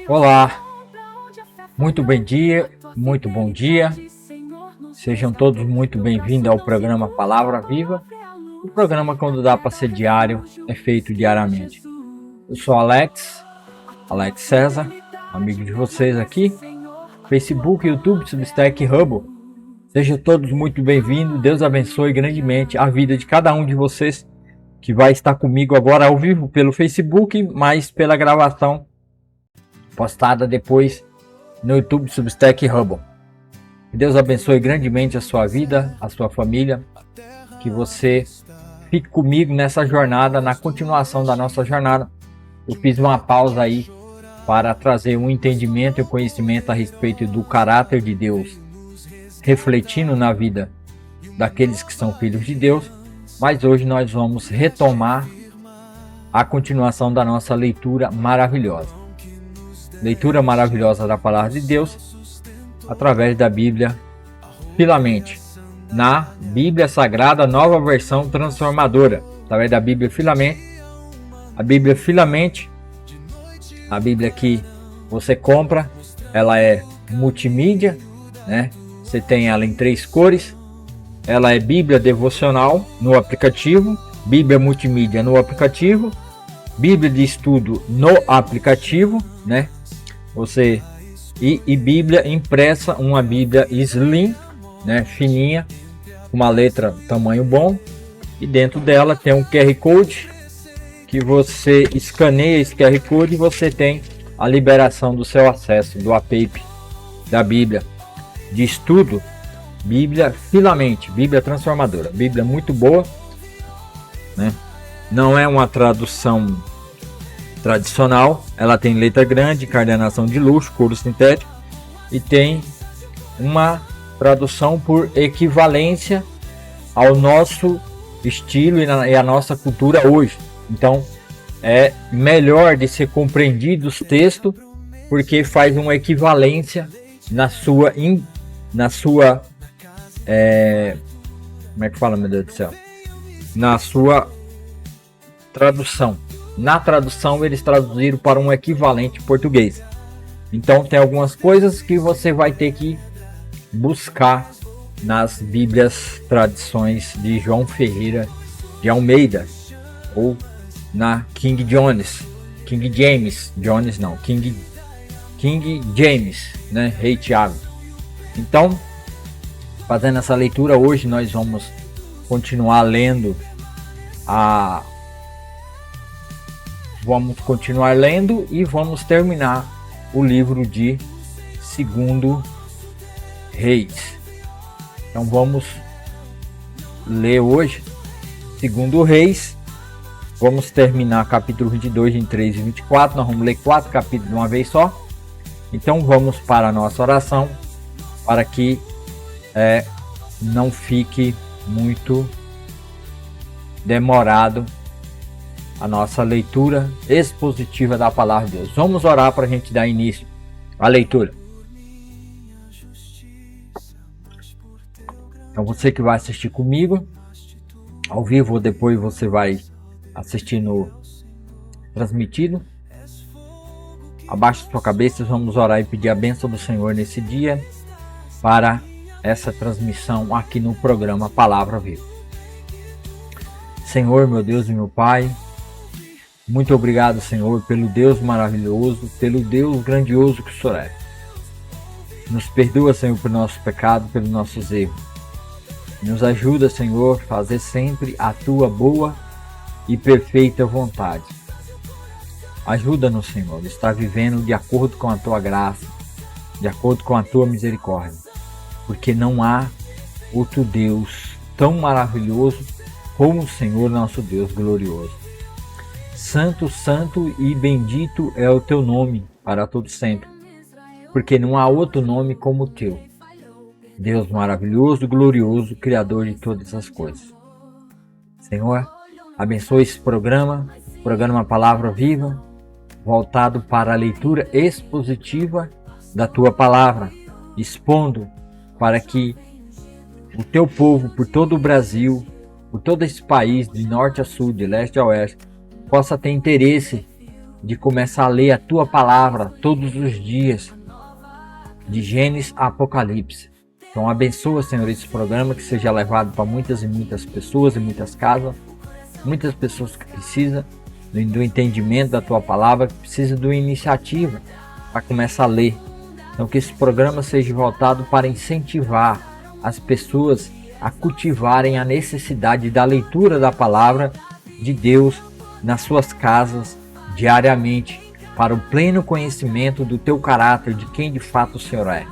Olá, muito bom dia. Sejam todos muito bem-vindos ao programa Palavra Viva. O programa, quando dá para ser diário, é feito diariamente. Eu sou Alex César, amigo de vocês aqui. Facebook, YouTube, Substack e Hubble. Sejam todos muito bem-vindos. Deus abençoe grandemente a vida de cada um de vocês que vai estar comigo agora ao vivo pelo Facebook, mas pela gravação postada depois no YouTube, Substack e Hubble. Que Deus abençoe grandemente a sua vida, a sua família. Que você fique comigo nessa jornada, na continuação da nossa jornada. Eu fiz uma pausa aí para trazer um entendimento e um conhecimento a respeito do caráter de Deus, refletindo na vida daqueles que são filhos de Deus. Mas hoje nós vamos retomar a continuação da nossa leitura maravilhosa. Leitura maravilhosa da Palavra de Deus através da Bíblia Filamente, na Bíblia Sagrada Nova Versão Transformadora, através da Bíblia Filamente. A Bíblia Filamente, a Bíblia que você compra, ela é multimídia, né? Você tem ela em 3 cores. Ela é Bíblia devocional no aplicativo, Bíblia multimídia no aplicativo, Bíblia de estudo no aplicativo, né? E Bíblia impressa, uma Bíblia slim, né, fininha, com uma letra tamanho bom, e dentro dela tem um QR Code que você escaneia esse QR Code e você tem a liberação do seu acesso do app da Bíblia de estudo, Bíblia Filamente, Bíblia Transformadora, Bíblia muito boa, né? Não é uma tradução tradicional, ela tem letra grande, encarnação de luxo, couro sintético, e tem uma tradução por equivalência ao nosso estilo e à nossa cultura hoje. Então é melhor de ser compreendido os textos, porque faz uma equivalência na sua como é que fala, meu Deus do céu? Na sua tradução. Na tradução eles traduziram para um equivalente português. Então tem algumas coisas que você vai ter que buscar nas Bíblias Tradições de João Ferreira de Almeida, ou na King James, né? Rei Tiago. Então, fazendo essa leitura hoje, nós vamos continuar lendo e vamos terminar o livro de 2 Reis. Então vamos ler hoje 2 Reis. Vamos terminar capítulo 22, 23 e 24. Nós vamos ler 4 capítulos de uma vez só. Então vamos para a nossa oração, para que não fique muito demorado a nossa leitura expositiva da Palavra de Deus. Vamos orar para a gente dar início à leitura. Então você que vai assistir comigo ao vivo, ou depois você vai assistir no transmitido, abaixe sua cabeça, vamos orar e pedir a bênção do Senhor nesse dia para essa transmissão aqui no programa Palavra Viva. Senhor, meu Deus e meu Pai, muito obrigado, Senhor, pelo Deus maravilhoso, pelo Deus grandioso que o Senhor é. Nos perdoa, Senhor, por nosso pecado, pelos nossos erros. Nos ajuda, Senhor, a fazer sempre a Tua boa e perfeita vontade. Ajuda-nos, Senhor, a estar vivendo de acordo com a Tua graça, de acordo com a Tua misericórdia, porque não há outro Deus tão maravilhoso como o Senhor, nosso Deus glorioso. Santo, santo e bendito é o Teu nome para todo sempre, porque não há outro nome como o Teu. Deus maravilhoso, glorioso, Criador de todas as coisas. Senhor, abençoe esse programa Palavra Viva, voltado para a leitura expositiva da Tua Palavra, expondo para que o Teu povo, por todo o Brasil, por todo esse país, de norte a sul, de leste a oeste, possa ter interesse de começar a ler a tua palavra todos os dias, de Gênesis a Apocalipse. Então abençoa, Senhor, esse programa, que seja levado para muitas e muitas pessoas, e muitas casas, muitas pessoas que precisam do entendimento da tua palavra, que precisam de uma iniciativa para começar a ler. Então que esse programa seja voltado para incentivar as pessoas a cultivarem a necessidade da leitura da palavra de Deus nas suas casas diariamente, para o pleno conhecimento do teu caráter, de quem de fato o Senhor é.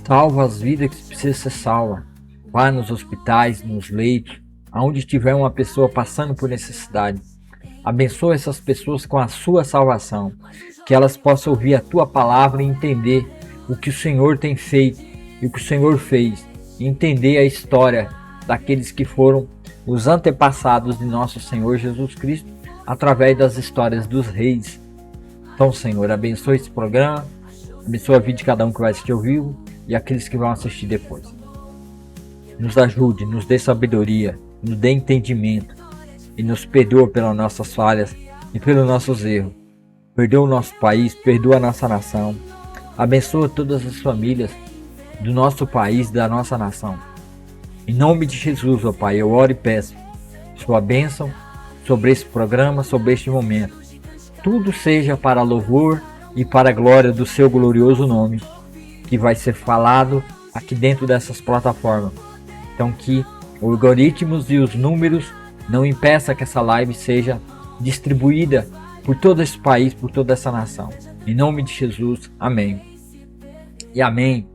Salva as vidas que precisam ser salvas. Vai nos hospitais, nos leitos, aonde tiver uma pessoa passando por necessidade. Abençoa essas pessoas com a sua salvação, que elas possam ouvir a tua palavra e entender o que o Senhor tem feito e o que o Senhor fez, e entender a história daqueles que foram os antepassados de nosso Senhor Jesus Cristo, através das histórias dos reis. Então, Senhor, abençoe esse programa, abençoa a vida de cada um que vai assistir ao vivo e aqueles que vão assistir depois. Nos ajude, nos dê sabedoria, nos dê entendimento e nos perdoa pelas nossas falhas e pelos nossos erros. Perdoa o nosso país, perdoa a nossa nação. Abençoa todas as famílias do nosso país, da nossa nação. Em nome de Jesus, ó Pai, eu oro e peço sua bênção sobre esse programa, sobre este momento. Tudo seja para louvor e para a glória do seu glorioso nome, que vai ser falado aqui dentro dessas plataformas. Então que os algoritmos e os números não impeçam que essa live seja distribuída por todo esse país, por toda essa nação. Em nome de Jesus, amém. E amém.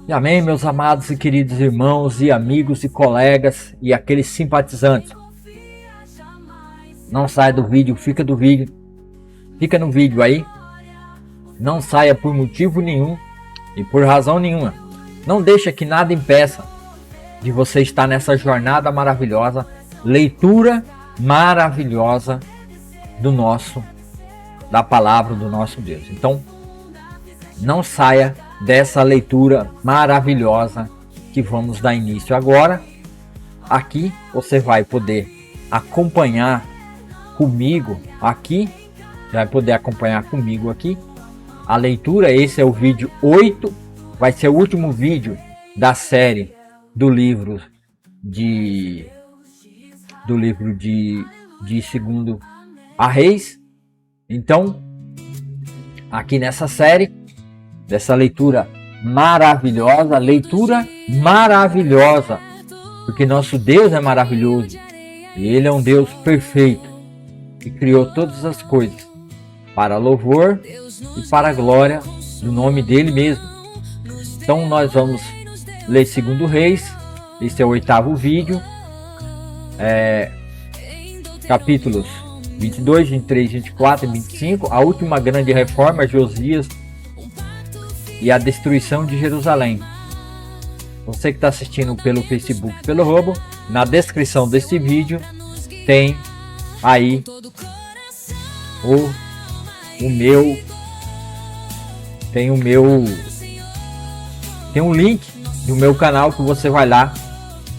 E amém, meus amados e queridos irmãos e amigos e colegas e aqueles simpatizantes. Não saia do vídeo, fica no vídeo aí. Não saia por motivo nenhum e por razão nenhuma. Não deixa que nada impeça de você estar nessa jornada maravilhosa, leitura maravilhosa da palavra do nosso Deus. Então, não saia dessa leitura maravilhosa que vamos dar início agora. Aqui você vai poder acompanhar comigo aqui, vai poder acompanhar comigo aqui a leitura. Esse é o vídeo 8, vai ser o último vídeo da série do livro de Segundo a Reis. Então, aqui nessa série, dessa leitura maravilhosa, porque nosso Deus é maravilhoso e Ele é um Deus perfeito, que criou todas as coisas para louvor e para a glória do nome dele mesmo. Então nós vamos ler Segundo Reis, esse é o 8º vídeo, capítulos 22, 23, 24 e 25, a última grande reforma, Josias e a destruição de Jerusalém. Você que está assistindo pelo Facebook, pelo Robo, na descrição desse vídeo tem aí tem um link do meu canal, que você vai lá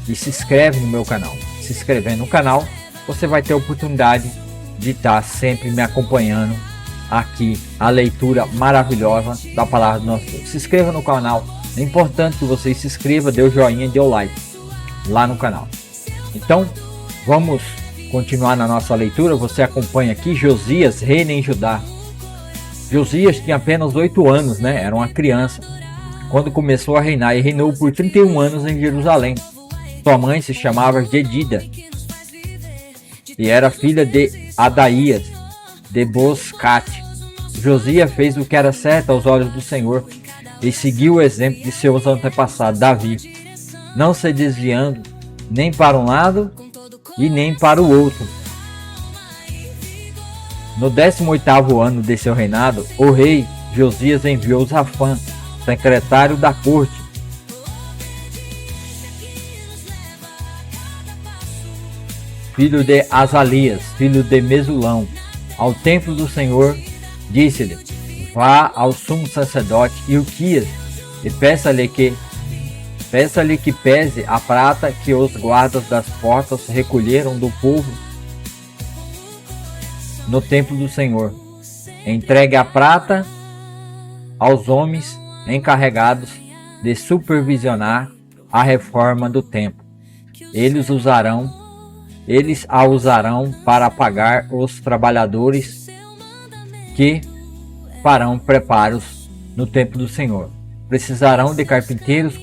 e se inscreve no meu canal. Se inscrevendo no canal, você vai ter a oportunidade de estar sempre me acompanhando aqui, a leitura maravilhosa da palavra do nosso Deus. Se inscreva no canal, é importante que você se inscreva, dê o joinha, dê o like lá no canal. Então, vamos continuar na nossa leitura. Você acompanha aqui Josias, reina em Judá. Josias tinha apenas 8 anos, né? Era uma criança quando começou a reinar, e reinou por 31 anos em Jerusalém. Sua mãe se chamava Jedida e era filha de Adaías de Boscate. Josias fez o que era certo aos olhos do Senhor e seguiu o exemplo de seus antepassados Davi, não se desviando nem para um lado e nem para o outro. No 18º ano de seu reinado, o rei Josias enviou Zafã, secretário da corte, filho de Azalias, filho de Mesulão, ao templo do Senhor. Disse-lhe: vá ao sumo sacerdote Ilquias e peça-lhe que pese a prata que os guardas das portas recolheram do povo no templo do Senhor. Entregue a prata aos homens encarregados de supervisionar a reforma do templo. Eles a usarão para pagar os trabalhadores que farão preparos no templo do Senhor. Precisarão de carpinteiros,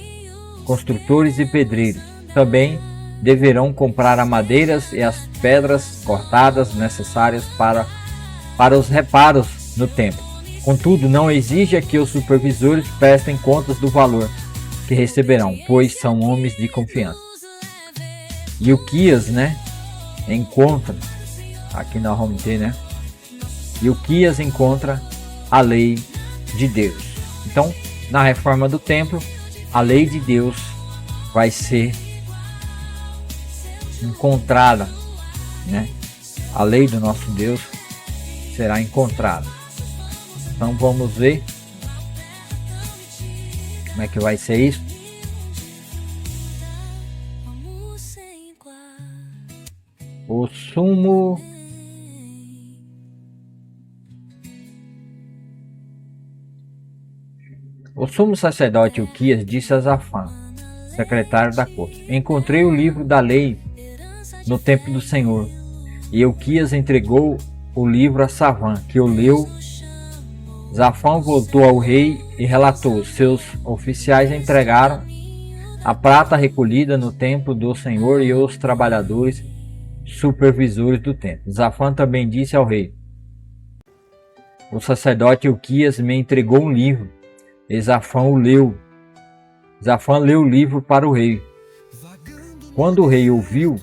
construtores e pedreiros. Também deverão comprar as madeiras e as pedras cortadas necessárias para os reparos no templo. Contudo, não exija que os supervisores prestem contas do valor que receberão, pois são homens de confiança. Ilquias, encontra, aqui nós vamos ter, Ilquias encontra a lei de Deus. Então, na reforma do templo, a lei de Deus vai ser encontrada, A lei do nosso Deus será encontrada. Então vamos ver como é que vai ser isso. O sumo sacerdote Ilquias disse a Safã, secretário da corte: encontrei o livro da lei no templo do Senhor. E Ilquias entregou o livro a Safã, que o leu. Safã voltou ao rei e relatou: seus oficiais entregaram a prata recolhida no templo do Senhor e os trabalhadores supervisores do templo. Safã também disse ao rei: o sacerdote Ilquias me entregou um livro. E Safã leu o livro para o rei. Quando o rei ouviu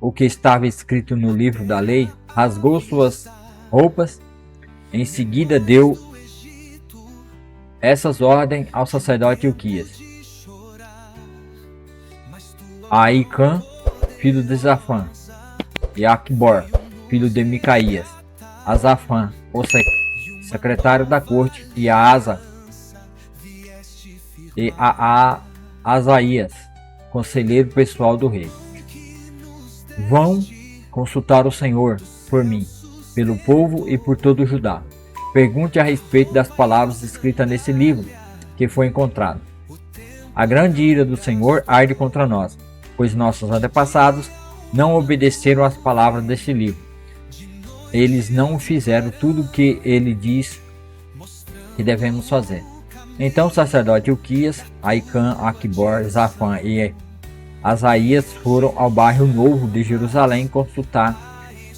o que estava escrito no livro da lei, rasgou suas roupas. Em seguida deu essas ordens ao sacerdote Ilquias: a Aicã, filho de Safã, e a Aquibor, filho de Micaías, a Safã, o secretário da corte, e a Asa e a Asaías, conselheiro pessoal do rei. Vão consultar o Senhor por mim, pelo povo e por todo o Judá. Pergunte a respeito das palavras escritas nesse livro que foi encontrado. A grande ira do Senhor arde contra nós, pois nossos antepassados não obedeceram às palavras deste livro. Eles não fizeram tudo o que ele diz que devemos fazer. Então o sacerdote Ilquias, Aicã, Aquibor, Safã e Asaías foram ao bairro novo de Jerusalém consultar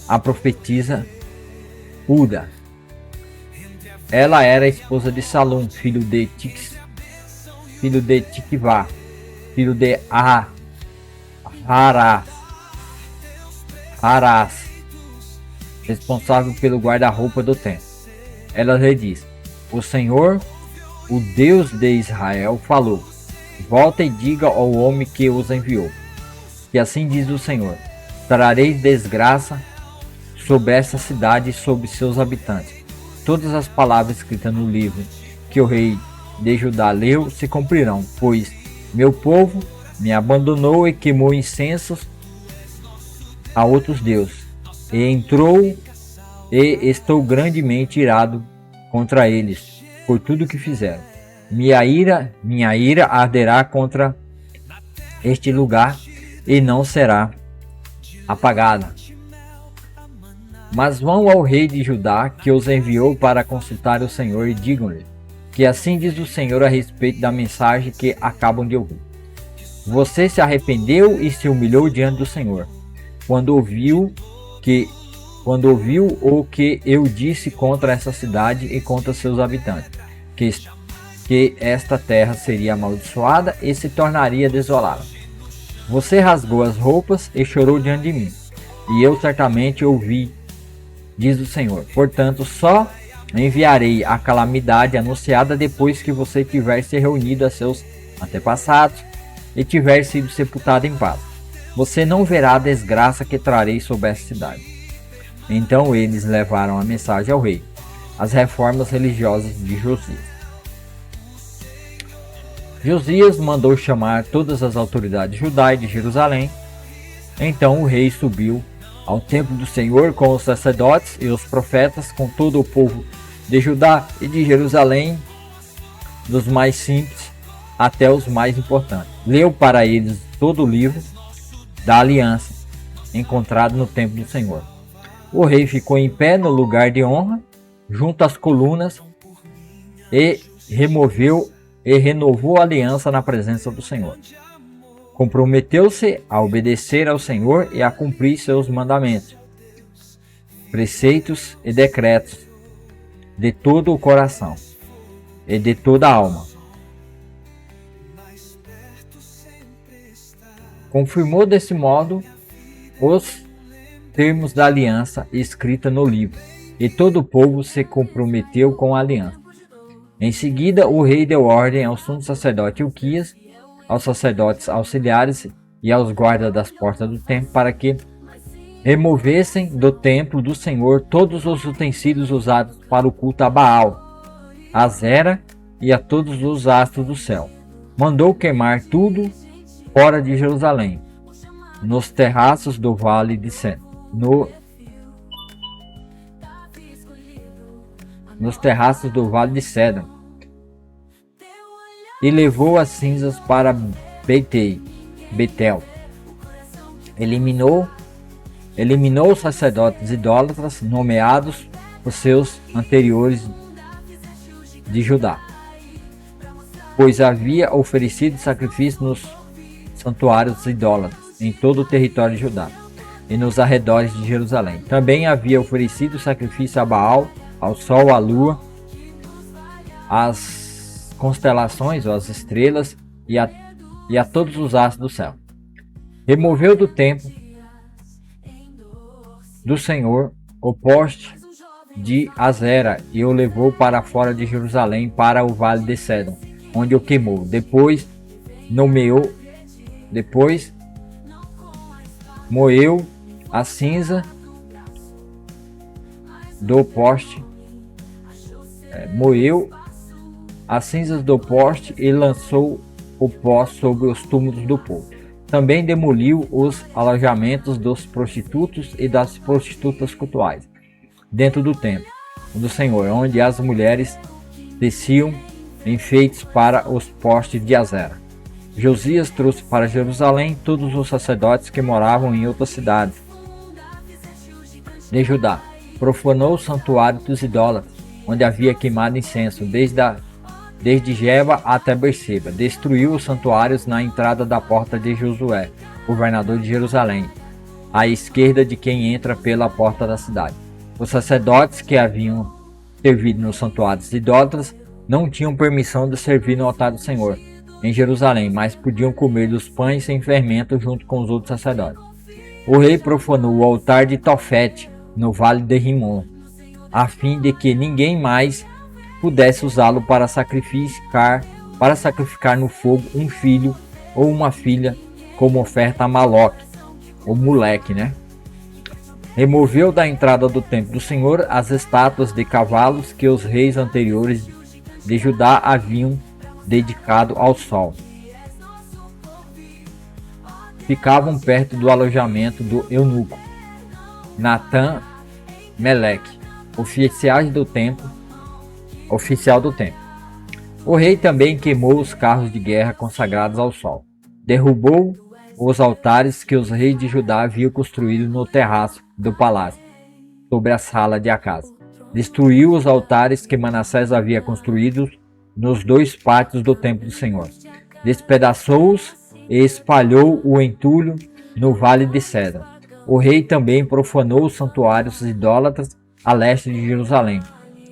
a profetisa Uda. Ela era esposa de Salum, filho de Tikvá, filho de Harás, responsável pelo guarda-roupa do templo. Ela lhe disse: o Senhor, o Deus de Israel, falou: volta e diga ao homem que os enviou, que assim diz o Senhor: trarei desgraça sobre essa cidade e sobre seus habitantes. Todas as palavras escritas no livro que o rei de Judá leu se cumprirão, pois meu povo me abandonou e queimou incensos a outros deuses, e estou grandemente irado contra eles por tudo que fizeram. Minha ira arderá contra este lugar e não será apagada. Mas vão ao rei de Judá, que os enviou para consultar o Senhor, e digam-lhe que assim diz o Senhor a respeito da mensagem que acabam de ouvir. Você se arrependeu e se humilhou diante do Senhor, quando ouviu o que eu disse contra essa cidade e contra seus habitantes, que esta terra seria amaldiçoada e se tornaria desolada. Você rasgou as roupas e chorou diante de mim, e eu certamente ouvi, diz o Senhor. Portanto, só enviarei a calamidade anunciada depois que você tiver se reunido a seus antepassados e tiver sido sepultado em paz. Você não verá a desgraça que trarei sobre essa cidade. Então eles levaram a mensagem ao rei, as reformas religiosas de Josias. Josias mandou chamar todas as autoridades de Judá e de Jerusalém. Então o rei subiu ao templo do Senhor com os sacerdotes e os profetas, com todo o povo de Judá e de Jerusalém, dos mais simples até os mais importantes. Leu para eles todo o livro da aliança encontrado no templo do Senhor. O rei ficou em pé no lugar de honra, junto às colunas, e renovou a aliança na presença do Senhor. Comprometeu-se a obedecer ao Senhor e a cumprir seus mandamentos, preceitos e decretos de todo o coração e de toda a alma. Confirmou desse modo os termos da aliança escrita no livro, e todo o povo se comprometeu com a aliança. Em seguida, o rei deu ordem ao sumo sacerdote Ilquias, aos sacerdotes auxiliares e aos guardas das portas do templo, para que removessem do templo do Senhor todos os utensílios usados para o culto a Baal, a Zera e a todos os astros do céu. Mandou queimar tudo fora de Jerusalém, nos terraços do vale de Cedron, nos terraços do vale de Cedron, e levou as cinzas para Betel. Eliminou os sacerdotes idólatras nomeados por seus anteriores de Judá, pois havia oferecido sacrifício nos santuários idólatras em todo o território de Judá e nos arredores de Jerusalém. Também havia oferecido sacrifício a Baal, ao sol, à lua, às constelações ou às estrelas e a todos os astros do céu. Removeu do templo do Senhor o poste de Azera e o levou para fora de Jerusalém, para o vale de Cedron, onde o queimou. Depois moeu a cinza do poste, as cinzas do poste e lançou o pó sobre os túmulos do povo. Também demoliu os alojamentos dos prostitutos e das prostitutas cultuais dentro do templo do Senhor, onde as mulheres teciam enfeites para os postes de Azera. Josias trouxe para Jerusalém todos os sacerdotes que moravam em outras cidades de Judá. Profanou o santuário dos idólatras, onde havia queimado incenso, desde Geba até Berseba. Destruiu os santuários na entrada da porta de Josué, governador de Jerusalém, à esquerda de quem entra pela porta da cidade. Os sacerdotes que haviam servido nos santuários idólatras não tinham permissão de servir no altar do Senhor em Jerusalém, mas podiam comer dos pães sem fermento junto com os outros sacerdotes. O rei profanou o altar de Tofete, no vale de Rimon, a fim de que ninguém mais pudesse usá-lo para sacrificar no fogo um filho ou uma filha como oferta a Maloque, ou Moleque, Removeu da entrada do templo do Senhor as estátuas de cavalos que os reis anteriores de Judá haviam dedicado ao sol. Ficavam perto do alojamento do eunuco Natan Meleque, oficial do templo. O rei também queimou os carros de guerra consagrados ao sol. Derrubou os altares que os reis de Judá haviam construído no terraço do palácio, sobre a sala de Acaz. Destruiu os altares que Manassés havia construído nos dois pátios do templo do Senhor. Despedaçou-os e espalhou o entulho no vale de Cedron. O rei também profanou os santuários idólatras a leste de Jerusalém,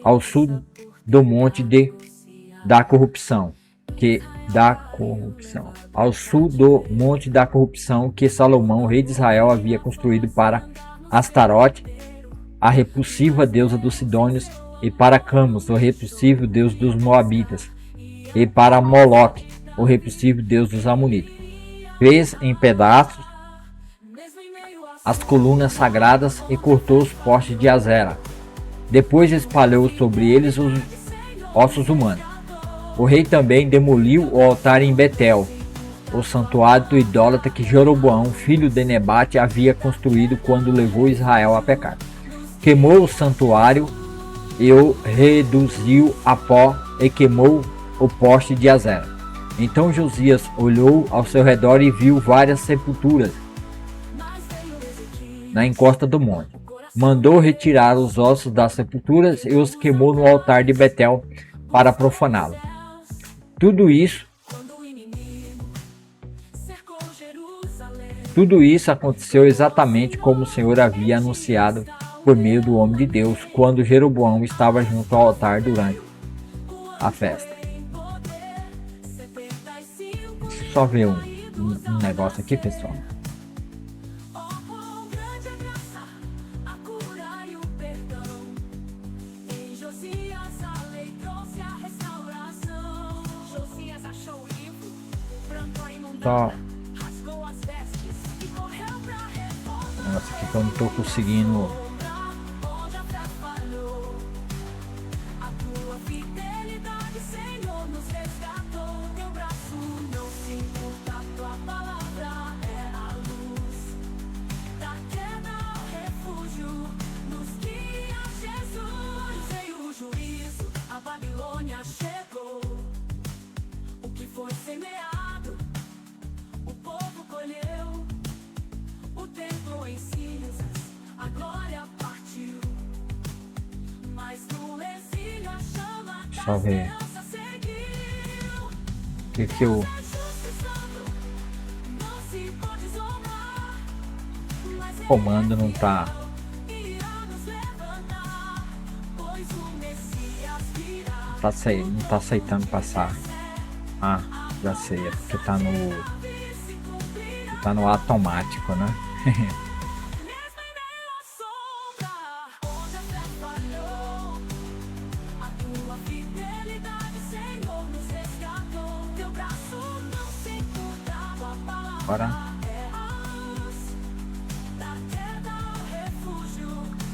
ao sul do monte da corrupção, ao sul do monte da corrupção que Salomão, rei de Israel, havia construído para Astarote, a repulsiva deusa dos Sidônios, e para Camus, o repulsivo deus dos Moabitas, e para Moloque, o repulsivo deus dos Amonitas. Fez em pedaços as colunas sagradas e cortou os postes de Azera. Depois espalhou sobre eles os ossos humanos. O rei também demoliu o altar em Betel, o santuário idólatra que Jeroboão, filho de Nebate, havia construído quando levou Israel a pecar. Queimou o santuário e o reduziu a pó e queimou o poste de Azera. Então Josias olhou ao seu redor e viu várias sepulturas na encosta do monte. Mandou retirar os ossos das sepulturas e os queimou no altar de Betel para profaná-lo. Tudo isso aconteceu exatamente como o Senhor havia anunciado por meio do homem de Deus, quando Jeroboão estava junto ao altar durante a festa. Deixa eu só ver um negócio aqui, pessoal. Só negócio aqui que eu não tô conseguindo. Só ver que o comando não tá aceitando passar. Ah, já sei, é porque tá no automático, né? Agora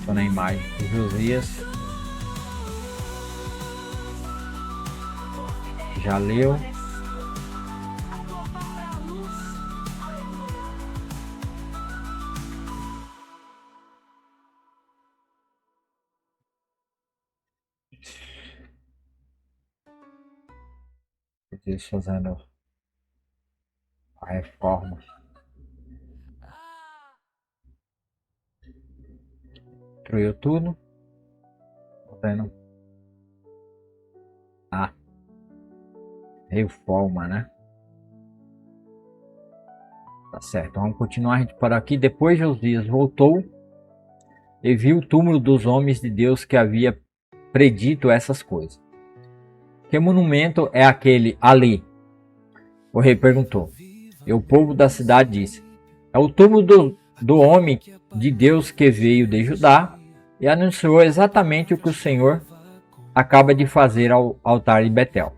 estou na imagem de Josias. Já leu. Josias fazendo a reforma. Destruiu tudo. Tá vendo? Ah. Reforma, né? Tá certo. Vamos continuar por aqui. Depois Josias voltou e viu o túmulo dos homens de Deus que havia predito essas coisas. Que monumento é aquele ali? O rei perguntou. E o povo da cidade disse: é o túmulo do homem de Deus que veio de Judá e anunciou exatamente o que o Senhor acaba de fazer ao altar de Betel.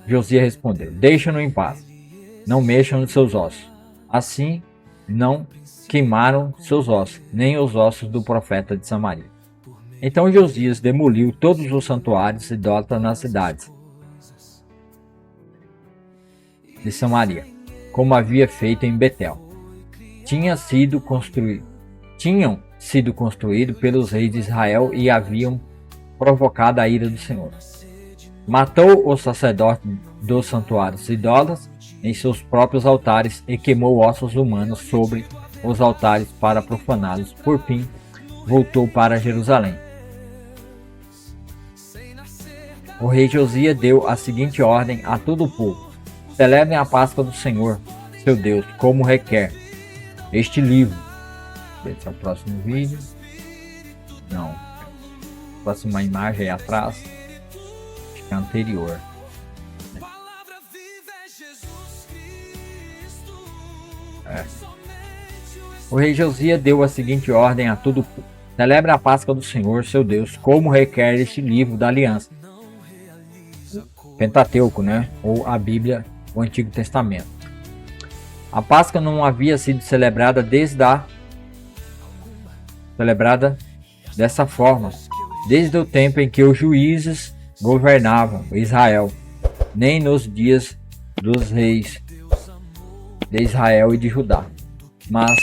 Josias respondeu: deixa-no em paz, não mexam nos seus ossos. Assim não queimaram seus ossos, nem os ossos do profeta de Samaria. Então Josias demoliu todos os santuários idólatras nas cidades de Samaria, como havia feito em Betel. Tinham sido construídos pelos reis de Israel e haviam provocado a ira do Senhor. Matou os sacerdotes dos santuários idólatras em seus próprios altares e queimou ossos humanos sobre os altares para profaná-los. Por fim, voltou para Jerusalém. O rei Josias deu a seguinte ordem a todo o povo: celebrem a Páscoa do Senhor, seu Deus, como requer este livro. Esse é o próximo vídeo. Não. Próxima imagem aí atrás. Acho que é anterior. É. O rei Josias deu a seguinte ordem a todo o povo: celebre a Páscoa do Senhor, seu Deus, como requer este livro da aliança. Pentateuco, né? Ou a Bíblia, o Antigo Testamento. A Páscoa não havia sido celebrada dessa forma, desde o tempo em que os juízes governavam Israel, nem nos dias dos reis de Israel e de Judá. Mas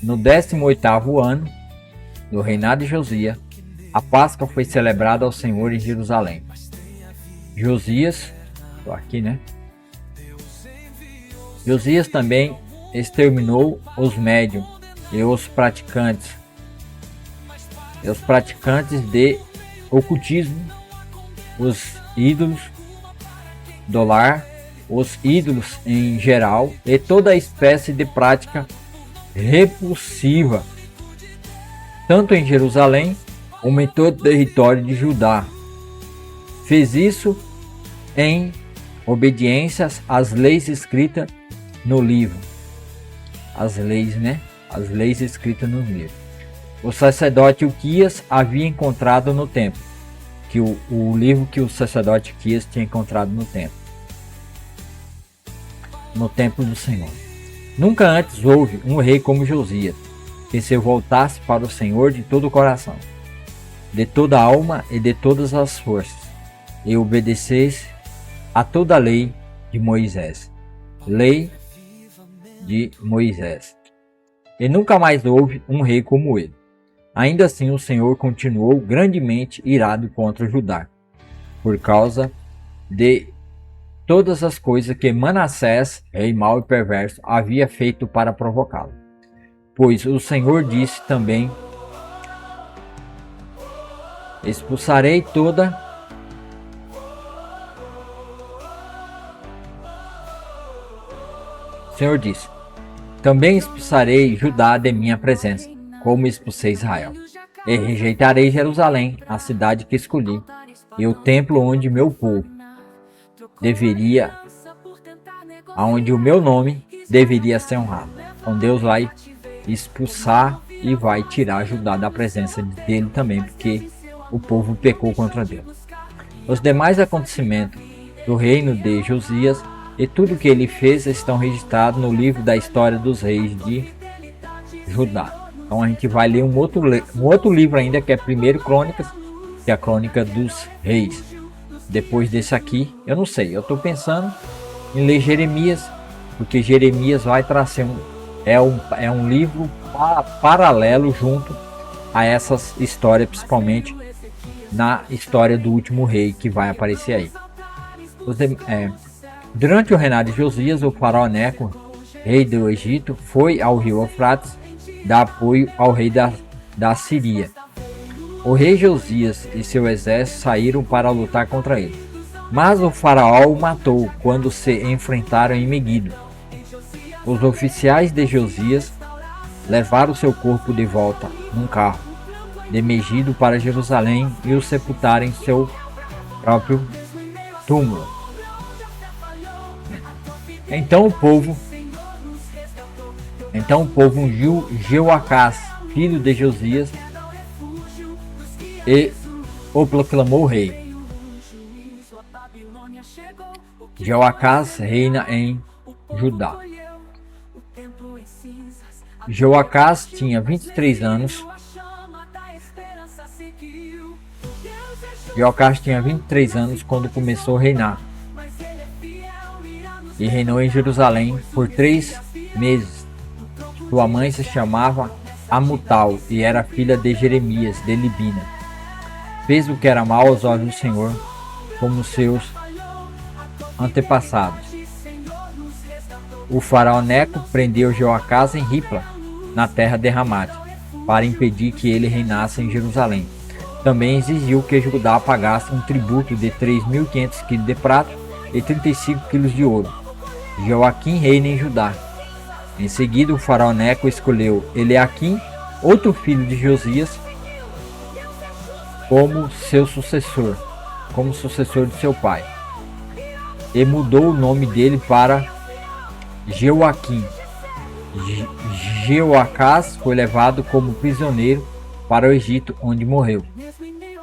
no 18º ano do reinado de Josias, a Páscoa foi celebrada ao Senhor em Jerusalém. Josias, estou aqui, né? Josias também exterminou os médiuns e os praticantes de ocultismo, os ídolos do lar, os ídolos em geral e toda espécie de prática repulsiva, tanto em Jerusalém como em todo o território de Judá. Fez isso em obediência às leis escritas no livro. As leis, né? As leis escritas no livro. O sacerdote Uquias havia encontrado no templo, que o livro que o sacerdote Uquias tinha encontrado no templo do Senhor. Nunca antes houve um rei como Josias, que se voltasse para o Senhor de todo o coração, de toda a alma e de todas as forças, e obedecesse a toda a lei de Moisés. Lei de Moisés. E nunca mais houve um rei como ele. Ainda assim, o Senhor continuou grandemente irado contra Judá, por causa de todas as coisas que Manassés, rei mau e perverso, havia feito para provocá-lo. Pois o Senhor disse também: expulsarei toda O Senhor disse: também expulsarei Judá de minha presença, como expulsei Israel. E rejeitarei Jerusalém, a cidade que escolhi, e o templo onde meu povo deveria, onde o meu nome deveria ser honrado. Então Deus vai expulsar e vai tirar Judá da presença dele também, porque o povo pecou contra Deus. Os demais acontecimentos do reino de Josias e tudo que ele fez estão registrados no livro da história dos reis de Judá. Então a gente vai ler um outro livro ainda, que é 1 Crônicas, que é a Crônica dos Reis. Depois desse aqui, eu não sei, eu estou pensando em ler Jeremias, porque Jeremias vai trazer um livro paralelo junto a essas histórias, principalmente na história do último rei que vai aparecer aí. Durante o reinado de Josias, o faraó Neco, rei do Egito, foi ao rio Eufrates dar apoio ao rei da Síria. O rei Josias e seu exército saíram para lutar contra ele, mas o faraó o matou quando se enfrentaram em Meguido. Os oficiais de Josias levaram seu corpo de volta num carro de Megido para Jerusalém e o sepultaram em seu próprio túmulo. Então o povo ungiu Jeoacás, filho de Josias, e o proclamou rei. Jeoacás reina em Judá. Jeoacás tinha 23 anos. Jeoacás tinha 23 anos quando começou a reinar. E reinou em Jerusalém por 3 meses. Sua mãe se chamava Amutal e era filha de Jeremias de Libina. Fez o que era mal aos olhos do Senhor, como seus antepassados. O faraó Neco prendeu Jeoacás em Ripla, na terra de Ramate, para impedir que ele reinasse em Jerusalém. Também exigiu que Judá pagasse um tributo de 3.500 kg de prata e 35 kg de ouro. Joaquim reina em Judá. Em seguida, o faraó Neco escolheu Eliaquim, outro filho de Josias, como sucessor de seu pai, e mudou o nome dele para Jeoaquim. Jeoacás foi levado como prisioneiro para o Egito, onde morreu.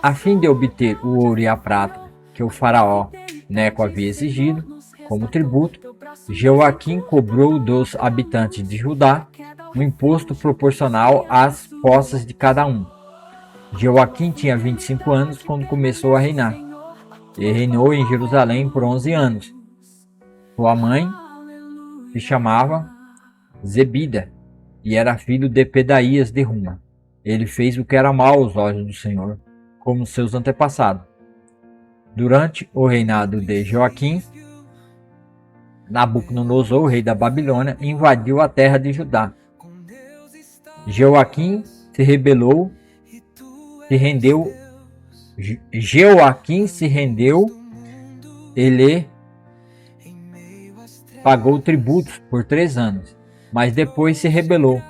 A fim de obter o ouro e a prata que o faraó Neco havia exigido como tributo, Jeoaquim cobrou dos habitantes de Judá um imposto proporcional às posses de cada um. Jeoaquim tinha 25 anos quando começou a reinar, e reinou em Jerusalém por 11 anos. Sua mãe se chamava Zebida, e era filho de Pedaías de Ruma. Ele fez o que era mal aos olhos do Senhor, como seus antepassados. Durante o reinado de Joaquim, Nabucodonosor, rei da Babilônia, invadiu a terra de Judá. Joaquim se rebelou, ele pagou tributos por 3 anos, mas depois se rebelou.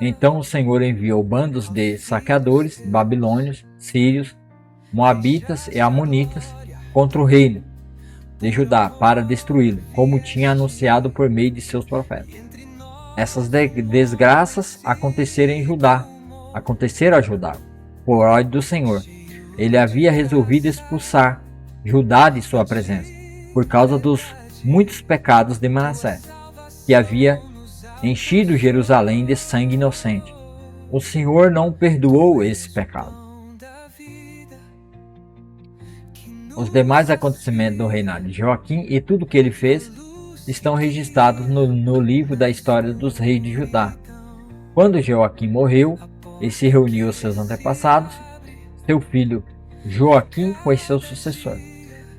Então o Senhor enviou bandos de saqueadores, babilônios, sírios, moabitas e amonitas contra o reino de Judá para destruí-lo, como tinha anunciado por meio de seus profetas. Essas desgraças aconteceram a Judá, por ordem do Senhor. Ele havia resolvido expulsar Judá de sua presença, por causa dos muitos pecados de Manassés, que havia enchido Jerusalém de sangue inocente. O Senhor não perdoou esse pecado. Os demais acontecimentos do reinado de Joaquim e tudo o que ele fez estão registrados no livro da história dos reis de Judá. Quando Joaquim morreu e se reuniu aos seus antepassados, seu filho Joaquim foi seu sucessor.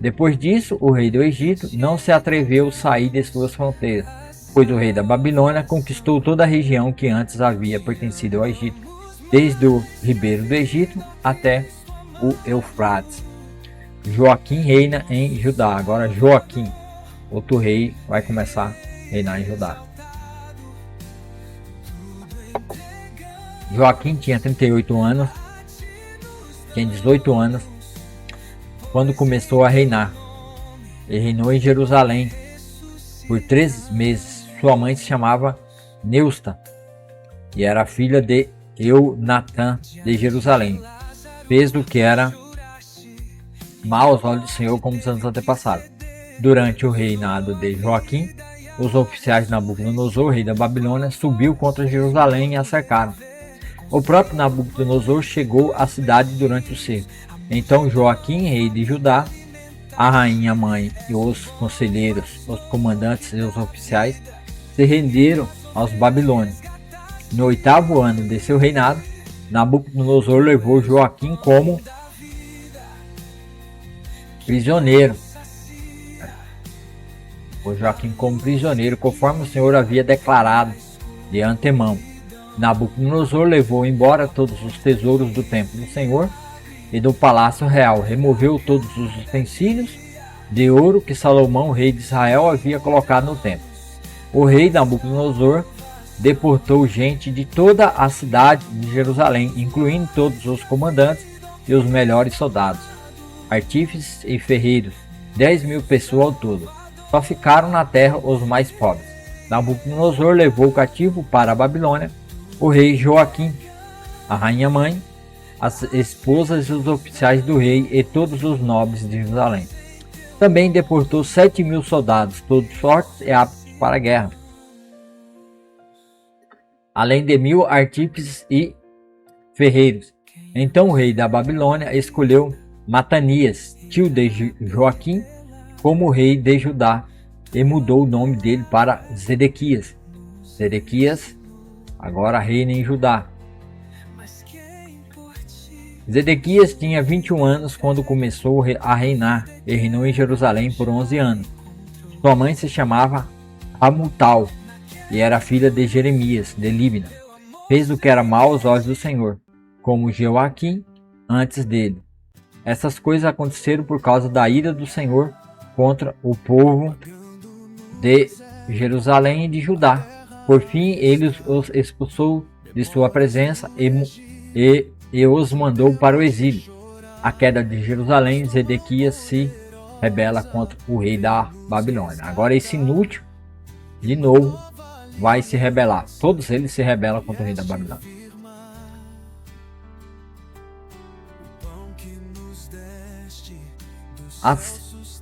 Depois disso, o rei do Egito não se atreveu a sair de suas fronteiras, pois o rei da Babilônia conquistou toda a região que antes havia pertencido ao Egito, desde o ribeiro do Egito até o Eufrates. Joaquim reina em Judá. Agora Joaquim, outro rei, vai começar a reinar em Judá. Joaquim tinha 38 anos, tinha 18 anos, quando começou a reinar. Ele reinou em Jerusalém por 3 meses. Sua mãe se chamava Neusta e era filha de Eunatã de Jerusalém. Fez do que era mal aos olhos do Senhor, como seus antepassados. Durante o reinado de Joaquim, os oficiais de Nabucodonosor, rei da Babilônia, subiu contra Jerusalém e a cercaram. O próprio Nabucodonosor chegou à cidade durante o cerco. Então Joaquim, rei de Judá, a rainha mãe e os conselheiros, os comandantes e os oficiais se renderam aos babilônios. No 8º ano de seu reinado, Nabucodonosor levou Joaquim como prisioneiro. Conforme o Senhor havia declarado de antemão. Nabucodonosor levou embora todos os tesouros do templo do Senhor e do palácio real, removeu todos os utensílios de ouro que Salomão, rei de Israel, havia colocado no templo. O rei Nabucodonosor deportou gente de toda a cidade de Jerusalém, incluindo todos os comandantes e os melhores soldados, artífices e ferreiros, 10.000 pessoas ao todo. Só ficaram na terra os mais pobres. Nabucodonosor levou cativo para a Babilônia o rei Joaquim, a rainha mãe, as esposas e os oficiais do rei e todos os nobres de Jerusalém. Também deportou 7.000 soldados, todos fortes e aptos para a guerra, além de 1.000 artífices e ferreiros. Então o rei da Babilônia escolheu Matanias, tio de Joaquim, como rei de Judá, e mudou o nome dele para Zedequias. Zedequias agora reina em Judá. Zedequias tinha 21 anos quando começou a reinar e reinou em Jerusalém por 11 anos. Sua mãe se chamava Hamutal e era filha de Jeremias, de Líbina. Fez o que era mal aos olhos do Senhor, como Joaquim antes dele. Essas coisas aconteceram por causa da ira do Senhor contra o povo de Jerusalém e de Judá. Por fim, ele os expulsou de sua presença e os mandou para o exílio. A queda de Jerusalém, Zedequias se rebela contra o rei da Babilônia. Agora esse inútil, de novo, vai se rebelar. Todos eles se rebelam contra o rei da Babilônia.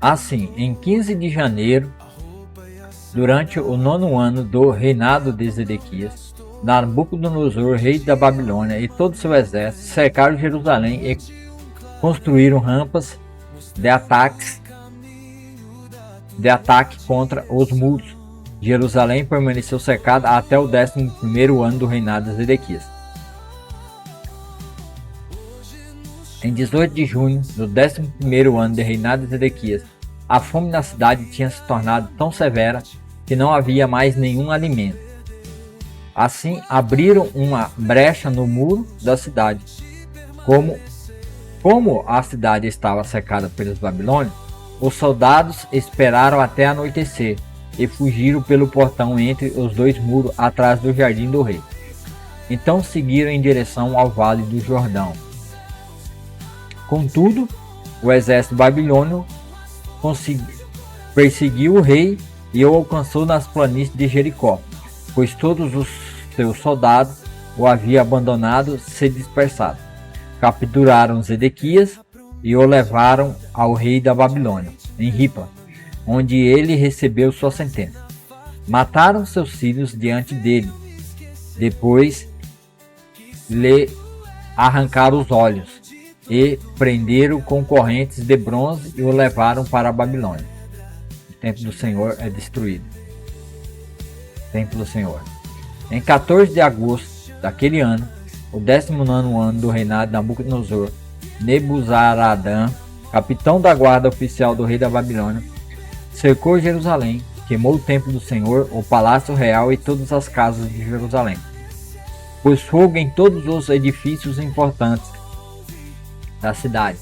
Assim, em 15 de janeiro, durante o 9º ano do reinado de Zedequias, Nabucodonosor, rei da Babilônia, e todo seu exército cercaram Jerusalém e construíram rampas de ataque contra os muros. Jerusalém permaneceu cercada até o 11º ano do reinado de Zedequias. Em 18 de junho do 11º ano do reinado de Zedequias, a fome na cidade tinha se tornado tão severa que não havia mais nenhum alimento. Assim, abriram uma brecha no muro da cidade. Como a cidade estava cercada pelos babilônios, os soldados esperaram até anoitecer e fugiram pelo portão entre os dois muros atrás do jardim do rei. Então seguiram em direção ao vale do Jordão. Contudo, o exército babilônio perseguiu o rei e o alcançou nas planícies de Jericó, pois todos os seus soldados o haviam abandonado, se dispersado. Capturaram Zedequias e o levaram ao rei da Babilônia, em Ribla, onde ele recebeu sua sentença. Mataram seus filhos diante dele. Depois lhe arrancaram os olhos e prenderam com correntes de bronze e o levaram para a Babilônia. O templo do Senhor é destruído. Templo do Senhor. Em 14 de agosto daquele ano, o 19º ano do reinado de Nabucodonosor, Nebuzaradã, capitão da guarda oficial do rei da Babilônia, cercou Jerusalém, queimou o templo do Senhor, o palácio real e todas as casas de Jerusalém. Pôs fogo em todos os edifícios importantes da cidade.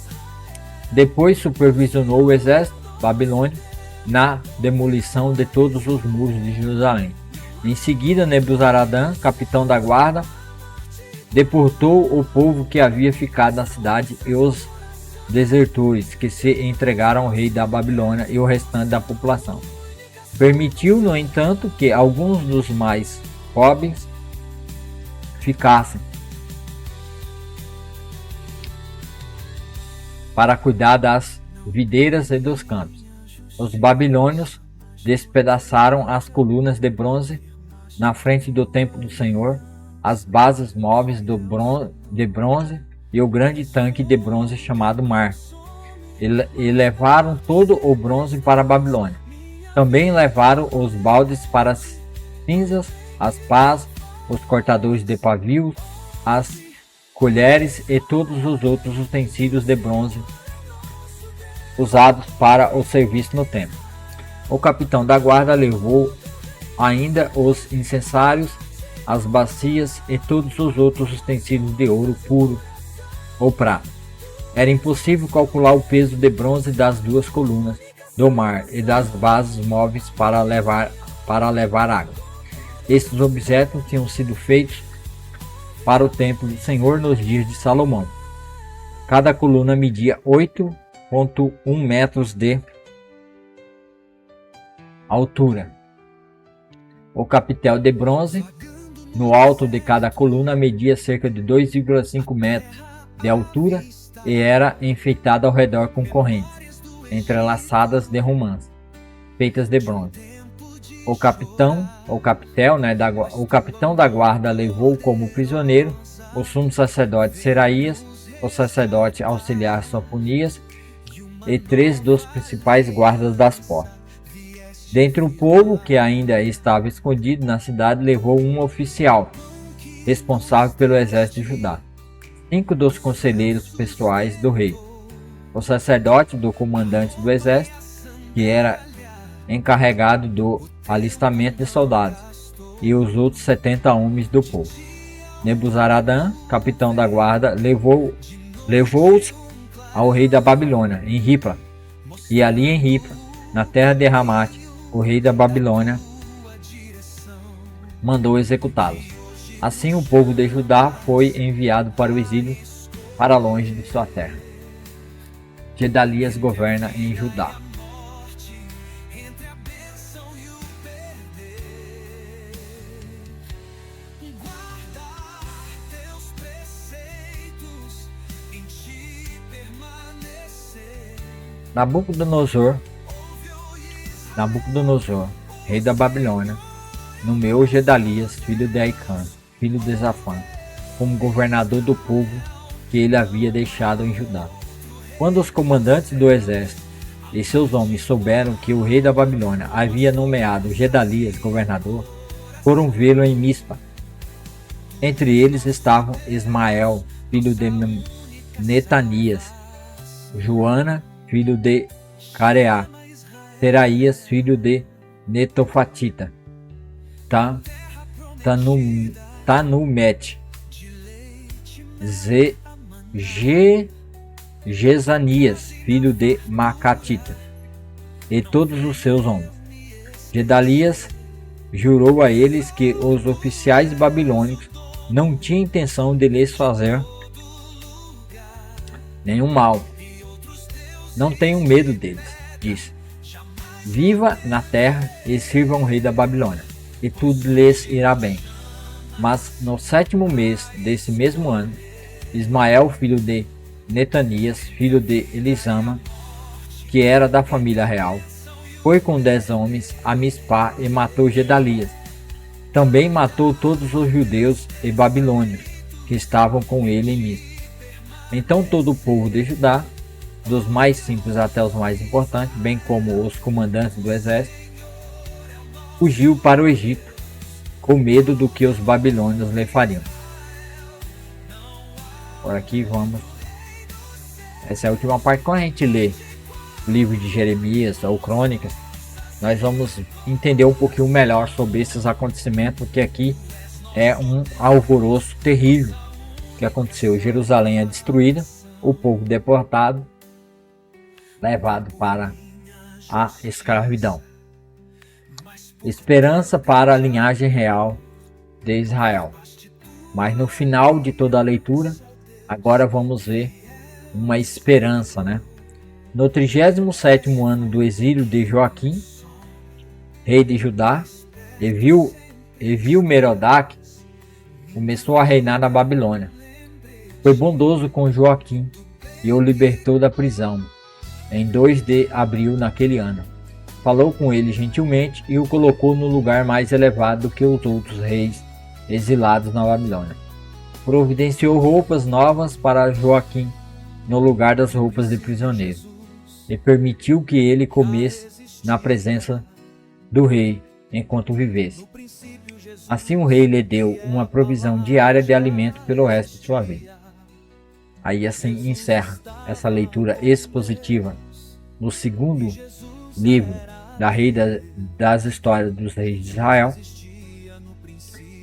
Depois supervisionou o exército babilônio na demolição de todos os muros de Jerusalém. Em seguida, Nebuzaradã, capitão da guarda, deportou o povo que havia ficado na cidade e os desertores que se entregaram ao rei da Babilônia e o restante da população. Permitiu, no entanto, que alguns dos mais pobres ficassem para cuidar das videiras e dos campos. Os babilônios despedaçaram as colunas de bronze na frente do templo do Senhor, as bases móveis de bronze e o grande tanque de bronze chamado Mar, e levaram todo o bronze para a Babilônia. Também levaram os baldes para as cinzas, as pás, os cortadores de pavios, as colheres e todos os outros utensílios de bronze usados para o serviço no templo. O capitão da guarda levou ainda os incensários, as bacias e todos os outros utensílios de ouro puro ou prata. Era impossível calcular o peso de bronze das duas colunas do mar e das bases móveis para levar água. Estes objetos tinham sido feitos para o templo do Senhor nos dias de Salomão. Cada coluna media 8,1 metros de altura. O capitel de bronze no alto de cada coluna media cerca de 2,5 metros de altura e era enfeitado ao redor com correntes entrelaçadas de romãs feitas de bronze. O capitão da guarda levou como prisioneiro o sumo sacerdote Seraías, o sacerdote auxiliar Sofonias e 3 dos principais guardas das portas. Dentre o povo que ainda estava escondido na cidade, levou um oficial responsável pelo exército de Judá, 5 dos conselheiros pessoais do rei, o sacerdote do comandante do exército, que era encarregado do alistamento de soldados, e os outros 70 homens do povo. Nebuzaradã, capitão da guarda, levou-os ao rei da Babilônia, em Ribla, e ali em Ribla, na terra de Ramate, o rei da Babilônia mandou executá-los. Assim o povo de Judá foi enviado para o exílio, para longe de sua terra. Gedalias governa em Judá. Nabucodonosor, rei da Babilônia, nomeou Gedalias, filho de Aicã, filho de Zafã, como governador do povo que ele havia deixado em Judá. Quando os comandantes do exército e seus homens souberam que o rei da Babilônia havia nomeado Gedalias governador, foram vê-lo em Mispa. Entre eles estavam Ismael, filho de Netanias, Joana, filho de Careá, Seraías, filho de Netofatita, Tanumete, Jezanias, filho de Macatita, e todos os seus homens. Gedalias jurou a eles que os oficiais babilônicos não tinham intenção de lhes fazer nenhum mal. Não tenham medo deles, disse. Viva na terra e sirva o rei da Babilônia, e tudo lhes irá bem. Mas no 7º mês desse mesmo ano, Ismael, filho de Netanias, filho de Elisama, que era da família real, foi com 10 homens a Mispá e matou Gedalias. Também matou todos os judeus e babilônios que estavam com ele em Mispa. Então todo o povo de Judá, dos mais simples até os mais importantes, bem como os comandantes do exército, fugiu para o Egito, com medo do que os babilônios lhe fariam. Por aqui vamos. Essa é a última parte. Quando a gente lê o livro de Jeremias ou Crônicas, nós vamos entender um pouquinho melhor sobre esses acontecimentos, porque aqui é um alvoroço terrível que aconteceu. Jerusalém é destruída, o povo deportado, levado para a escravidão. Esperança para a linhagem real de Israel. Mas no final de toda a leitura, agora vamos ver uma esperança, né? No 37º ano do exílio de Joaquim, rei de Judá, Evil-Merodach começou a reinar na Babilônia. Foi bondoso com Joaquim e o libertou da prisão em 2 de abril naquele ano. Falou com ele gentilmente e o colocou no lugar mais elevado do que os outros reis exilados na Babilônia. Providenciou roupas novas para Joaquim no lugar das roupas de prisioneiro e permitiu que ele comesse na presença do rei enquanto vivesse. Assim o rei lhe deu uma provisão diária de alimento pelo resto de sua vida. Aí assim encerra essa leitura expositiva no 2º livro das histórias dos reis de Israel.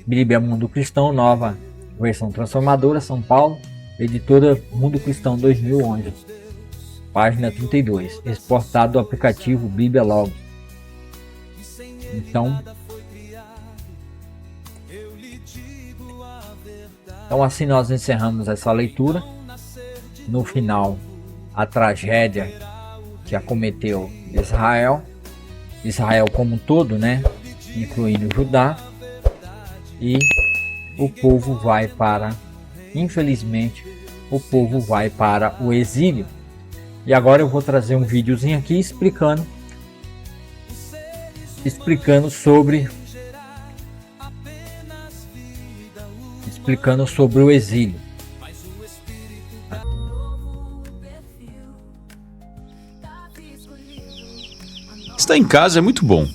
Bíblia Mundo Cristão, nova versão transformadora, São Paulo, editora Mundo Cristão 2011, página 32, exportado do aplicativo Bíblia Logos. Então assim nós encerramos essa leitura. No final, a tragédia que acometeu Israel como um todo, né, incluindo Judá, e o povo vai para, infelizmente, o povo vai para o exílio. E agora eu vou trazer um videozinho aqui explicando sobre o exílio. Estar em casa é muito bom.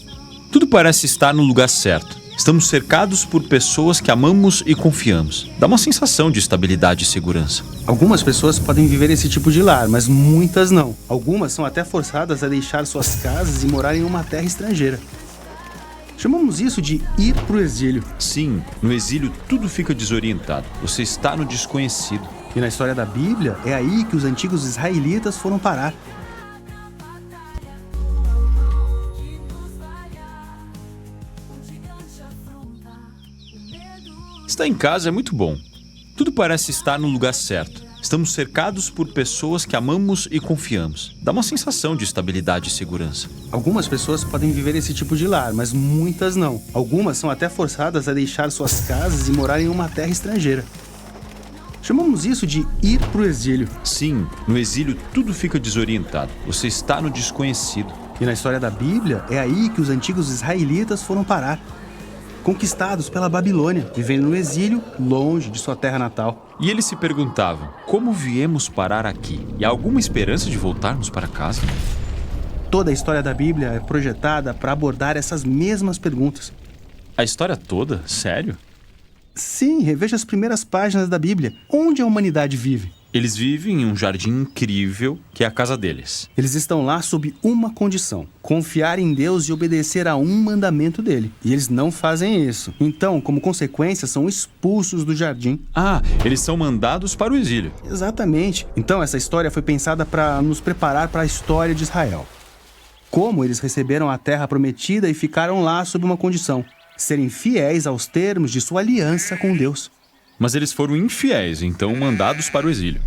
Tudo parece estar no lugar certo. Estamos cercados por pessoas que amamos e confiamos. Dá uma sensação de estabilidade e segurança. Algumas pessoas podem viver esse tipo de lar, mas muitas não. Algumas são até forçadas a deixar suas casas e morar em uma terra estrangeira. Chamamos isso de ir pro exílio. Sim, no exílio tudo fica desorientado. Você está no desconhecido. E na história da Bíblia, é aí que os antigos israelitas foram parar. Estar em casa é muito bom. Tudo parece estar no lugar certo. Estamos cercados por pessoas que amamos e confiamos. Dá uma sensação de estabilidade e segurança. Algumas pessoas podem viver esse tipo de lar, mas muitas não. Algumas são até forçadas a deixar suas casas e morar em uma terra estrangeira. Chamamos isso de ir pro exílio. Sim, no exílio tudo fica desorientado. Você está no desconhecido. E na história da Bíblia, é aí que os antigos israelitas foram parar. Conquistados pela Babilônia, vivendo no exílio, longe de sua terra natal. E eles se perguntavam, como viemos parar aqui? E há alguma esperança de voltarmos para casa? Toda a história da Bíblia é projetada para abordar essas mesmas perguntas. A história toda? Sério? Sim, reveja as primeiras páginas da Bíblia. Onde a humanidade vive? Eles vivem em um jardim incrível que é a casa deles. Eles estão lá sob uma condição: confiar em Deus e obedecer a um mandamento dele. E eles não fazem isso. Então, como consequência, são expulsos do jardim. Ah, eles são mandados para o exílio. Exatamente. Então, essa história foi pensada para nos preparar para a história de Israel. Como eles receberam a terra prometida e ficaram lá sob uma condição: serem fiéis aos termos de sua aliança com Deus. Mas eles foram infiéis, então mandados para o exílio.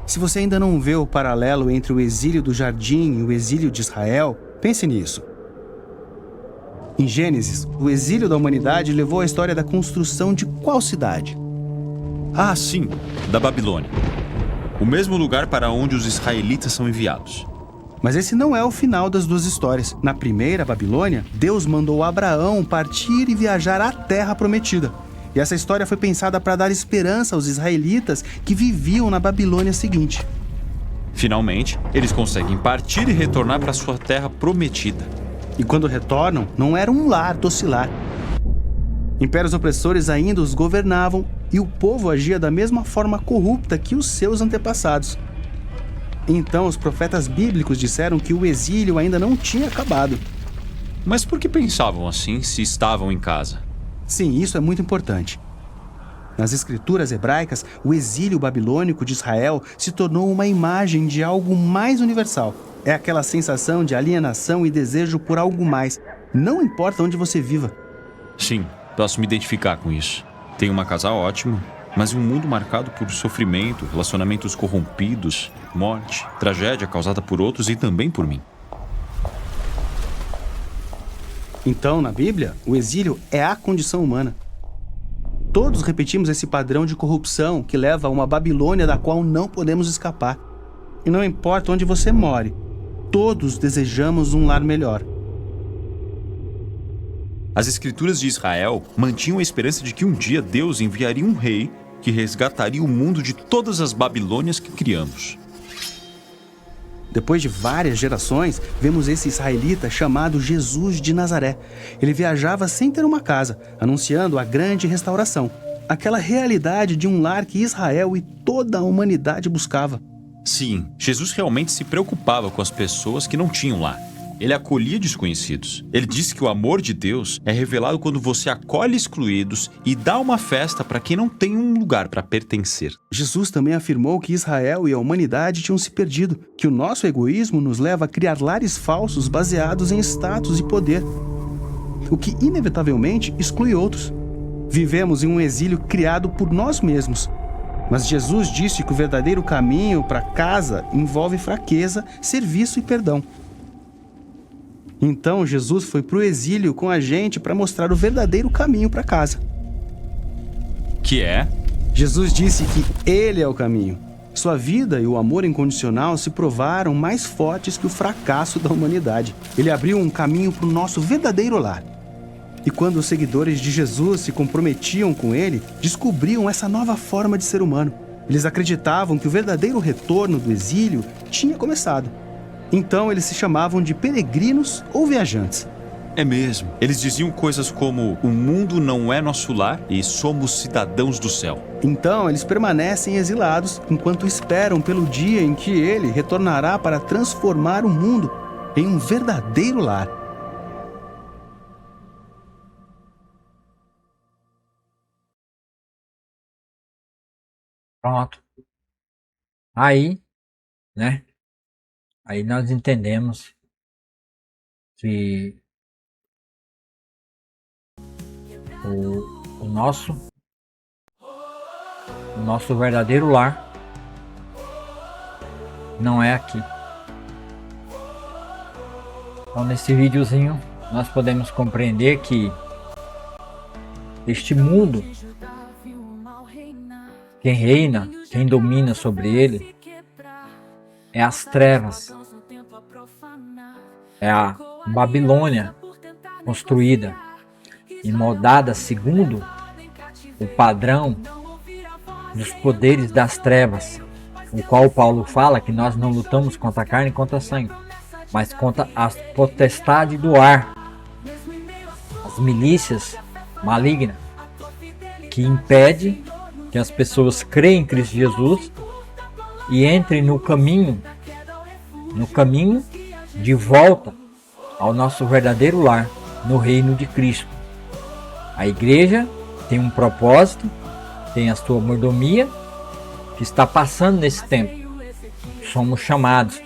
Se você ainda não vê o paralelo entre o exílio do jardim e o exílio de Israel, pense nisso. Em Gênesis, o exílio da humanidade levou à história da construção de qual cidade? Ah, sim, da Babilônia. O mesmo lugar para onde os israelitas são enviados. Mas esse não é o final das duas histórias. Na primeira, Babilônia, Deus mandou Abraão partir e viajar à terra prometida. E essa história foi pensada para dar esperança aos israelitas que viviam na Babilônia seguinte. Finalmente, eles conseguem partir e retornar para sua terra prometida. E quando retornam, não era um lar docilar. Impérios opressores ainda os governavam e o povo agia da mesma forma corrupta que os seus antepassados. Então, os profetas bíblicos disseram que o exílio ainda não tinha acabado. Mas por que pensavam assim se estavam em casa? Sim, isso é muito importante. Nas escrituras hebraicas, o exílio babilônico de Israel se tornou uma imagem de algo mais universal. É aquela sensação de alienação e desejo por algo mais, não importa onde você viva. Sim, posso me identificar com isso. Tenho uma casa ótima, mas um mundo marcado por sofrimento, relacionamentos corrompidos, morte, tragédia causada por outros e também por mim. Então, na Bíblia, o exílio é a condição humana. Todos repetimos esse padrão de corrupção que leva a uma Babilônia da qual não podemos escapar. E não importa onde você more, todos desejamos um lar melhor. As escrituras de Israel mantinham a esperança de que um dia Deus enviaria um rei que resgataria o mundo de todas as Babilônias que criamos. Depois de várias gerações, vemos esse israelita chamado Jesus de Nazaré. Ele viajava sem ter uma casa, anunciando a grande restauração, aquela realidade de um lar que Israel e toda a humanidade buscava. Sim, Jesus realmente se preocupava com as pessoas que não tinham lar. Ele acolhia desconhecidos. Ele disse que o amor de Deus é revelado quando você acolhe excluídos e dá uma festa para quem não tem um lugar para pertencer. Jesus também afirmou que Israel e a humanidade tinham se perdido, que o nosso egoísmo nos leva a criar lares falsos baseados em status e poder, o que inevitavelmente exclui outros. Vivemos em um exílio criado por nós mesmos. Mas Jesus disse que o verdadeiro caminho para casa envolve fraqueza, serviço e perdão. Então, Jesus foi para o exílio com a gente para mostrar o verdadeiro caminho para casa. Que é? Jesus disse que Ele é o caminho. Sua vida e o amor incondicional se provaram mais fortes que o fracasso da humanidade. Ele abriu um caminho para o nosso verdadeiro lar. E quando os seguidores de Jesus se comprometiam com Ele, descobriam essa nova forma de ser humano. Eles acreditavam que o verdadeiro retorno do exílio tinha começado. Então eles se chamavam de peregrinos ou viajantes. É mesmo. Eles diziam coisas como: o mundo não é nosso lar e somos cidadãos do céu. Então eles permanecem exilados enquanto esperam pelo dia em que Ele retornará para transformar o mundo em um verdadeiro lar. Pronto. Aí, né? Aí nós entendemos que o nosso verdadeiro lar não é aqui. Então, nesse videozinho nós podemos compreender que este mundo, quem reina, quem domina sobre ele é as trevas, é a Babilônia construída e moldada segundo o padrão dos poderes das trevas, o qual Paulo fala que nós não lutamos contra a carne e contra a sangue, mas contra as potestades do ar, as milícias malignas, que impede que as pessoas creem em Cristo Jesus e entrem no caminho de volta ao nosso verdadeiro lar, no reino de Cristo. A igreja tem um propósito, tem a sua mordomia, que está passando nesse tempo. Somos chamados,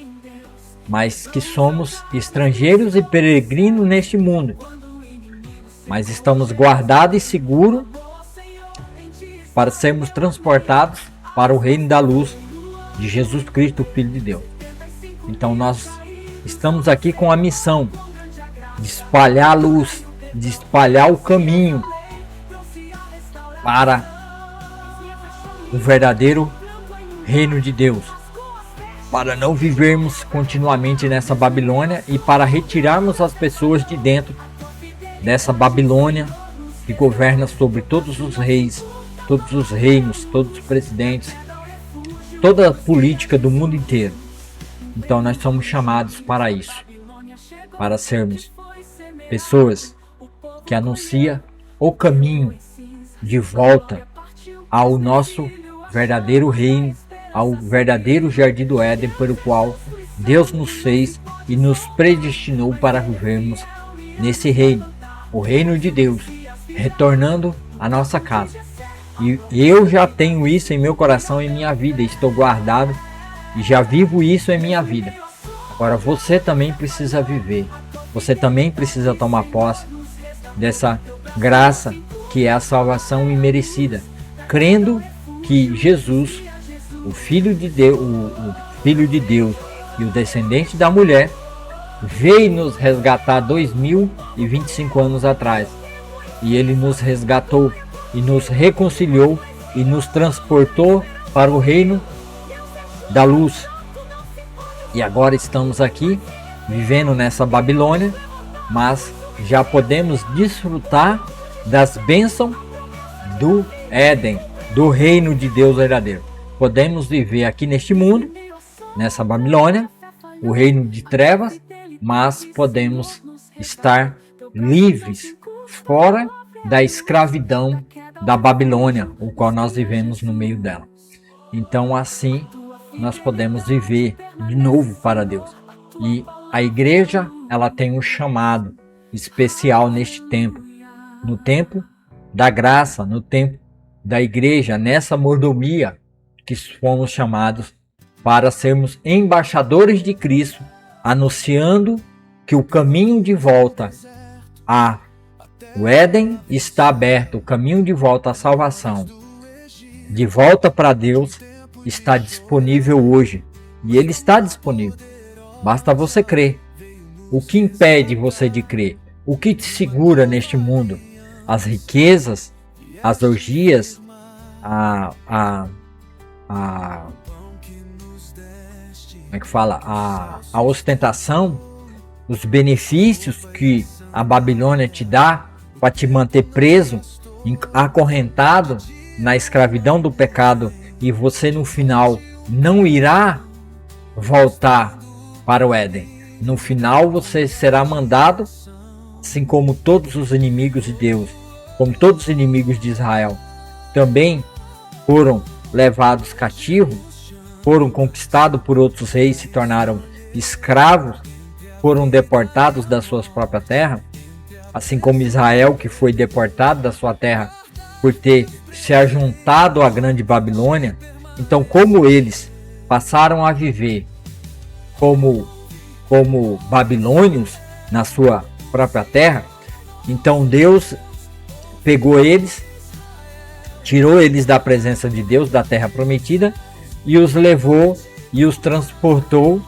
mas que somos estrangeiros e peregrinos neste mundo. Mas estamos guardados e seguros para sermos transportados para o reino da luz de Jesus Cristo, Filho de Deus. Então nós estamos aqui com a missão de espalhar a luz, de espalhar o caminho para o verdadeiro reino de Deus, para não vivermos continuamente nessa Babilônia e para retirarmos as pessoas de dentro dessa Babilônia que governa sobre todos os reis, todos os reinos, todos os presidentes, toda a política do mundo inteiro. Então nós somos chamados para isso, para sermos pessoas que anunciam o caminho de volta ao nosso verdadeiro reino, ao verdadeiro jardim do Éden, pelo qual Deus nos fez e nos predestinou para vivermos nesse reino, o reino de Deus, retornando à nossa casa. E eu já tenho isso em meu coração, em minha vida, estou guardado e já vivo isso em minha vida. Agora você também precisa viver, você também precisa tomar posse dessa graça que é a salvação imerecida, crendo que Jesus, o Filho de Deus, o Filho de Deus e o descendente da mulher, veio nos resgatar 2025 anos atrás. E ele nos resgatou e nos reconciliou e nos transportou para o reino da luz. E agora estamos aqui vivendo nessa Babilônia, mas já podemos desfrutar das bênçãos do Éden, do reino de Deus verdadeiro. Podemos viver aqui neste mundo, nessa Babilônia, o reino de trevas, mas podemos estar livres, fora da escravidão da Babilônia, o qual nós vivemos no meio dela. Então assim nós podemos viver de novo para Deus. E a igreja, ela tem um chamado especial neste tempo, no tempo da graça, no tempo da igreja, nessa mordomia que fomos chamados para sermos embaixadores de Cristo, anunciando que o caminho de volta ao Éden está aberto, o caminho de volta à salvação, de volta para Deus, está disponível hoje. E ele está disponível. Basta você crer. O que impede você de crer? O que te segura neste mundo? As riquezas, as orgias, como é que fala? A ostentação, os benefícios que a Babilônia te dá para te manter preso, acorrentado na escravidão do pecado, e você no final não irá voltar para o Éden. No final você será mandado, assim como todos os inimigos de Deus, como todos os inimigos de Israel, também foram levados cativos, foram conquistados por outros reis, se tornaram escravos, foram deportados das suas próprias terras, assim como Israel, que foi deportado da sua terra por ter se ajuntado à grande Babilônia. Então, como eles passaram a viver como babilônios na sua própria terra, então Deus pegou eles, tirou eles da presença de Deus, da terra prometida, e os levou e os transportou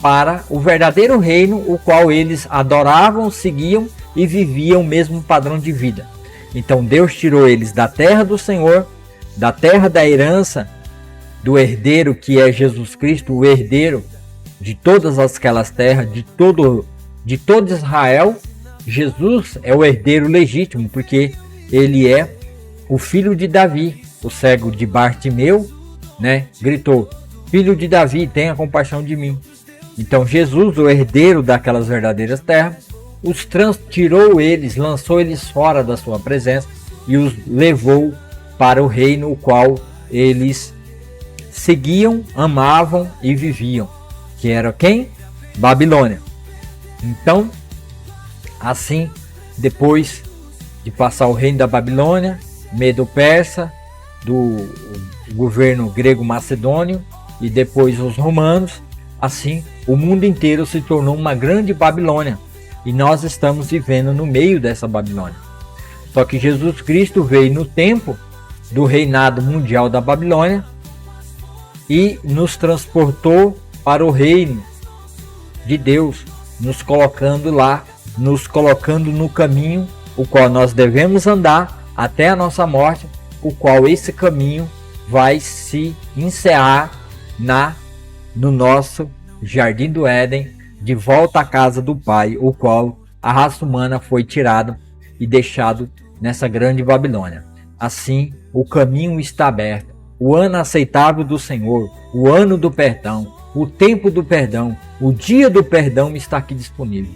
para o verdadeiro reino, o qual eles adoravam, seguiam e viviam o mesmo padrão de vida. Então Deus tirou eles da terra do Senhor, da terra da herança do herdeiro, que é Jesus Cristo, o herdeiro de todas aquelas terras, de todo Israel. Jesus é o herdeiro legítimo, porque ele é o filho de Davi. O cego de Bartimeu, gritou: Filho de Davi, tenha compaixão de mim. Então Jesus, o herdeiro daquelas verdadeiras terras, tirou eles, lançou eles fora da sua presença e os levou para o reino o qual eles seguiam, amavam e viviam, que era quem? Babilônia. Então, assim, depois de passar o reino da Babilônia, Medo-Persa, do governo grego-macedônio e depois os romanos, assim, o mundo inteiro se tornou uma grande Babilônia e nós estamos vivendo no meio dessa Babilônia. Só que Jesus Cristo veio no tempo do reinado mundial da Babilônia e nos transportou para o reino de Deus, nos colocando lá, nos colocando no caminho o qual nós devemos andar até a nossa morte, o qual esse caminho vai se encerrar no nosso Jardim do Éden, de volta à casa do Pai, o qual a raça humana foi tirada e deixado nessa grande Babilônia. Assim, o caminho está aberto, o ano aceitável do Senhor, o ano do perdão, o tempo do perdão, o dia do perdão está aqui disponível.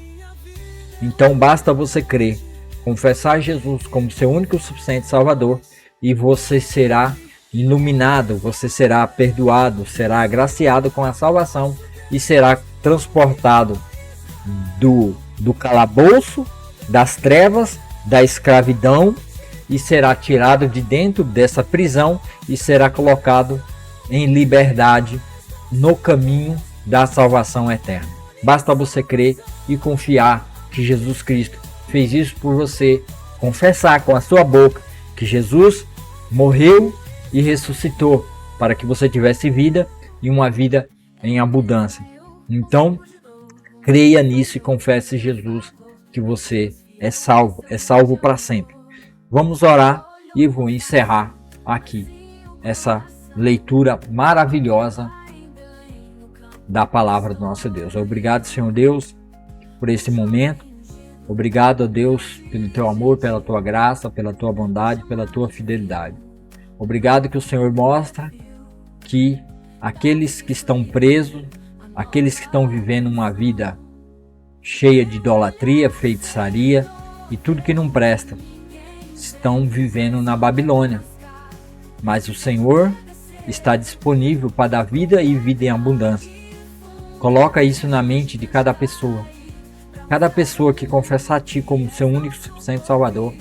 Então basta você crer, confessar Jesus como seu único e suficiente Salvador e você será iluminado, você será perdoado, será agraciado com a salvação e será transportado do calabouço, das trevas, da escravidão e será tirado de dentro dessa prisão e será colocado em liberdade no caminho da salvação eterna. Basta você crer e confiar que Jesus Cristo fez isso por você, confessar com a sua boca que Jesus morreu e ressuscitou para que você tivesse vida e uma vida em abundância. Então, creia nisso e confesse Jesus que você é salvo para sempre. Vamos orar e vou encerrar aqui essa leitura maravilhosa da palavra do nosso Deus. Obrigado, Senhor Deus, por esse momento. Obrigado a Deus pelo teu amor, pela tua graça, pela tua bondade, pela tua fidelidade. Obrigado que o Senhor mostra que aqueles que estão presos, aqueles que estão vivendo uma vida cheia de idolatria, feitiçaria e tudo que não presta, estão vivendo na Babilônia. Mas o Senhor está disponível para dar vida e vida em abundância. Coloca isso na mente de cada pessoa. Cada pessoa que confessar a Ti como seu único e suficiente Salvador,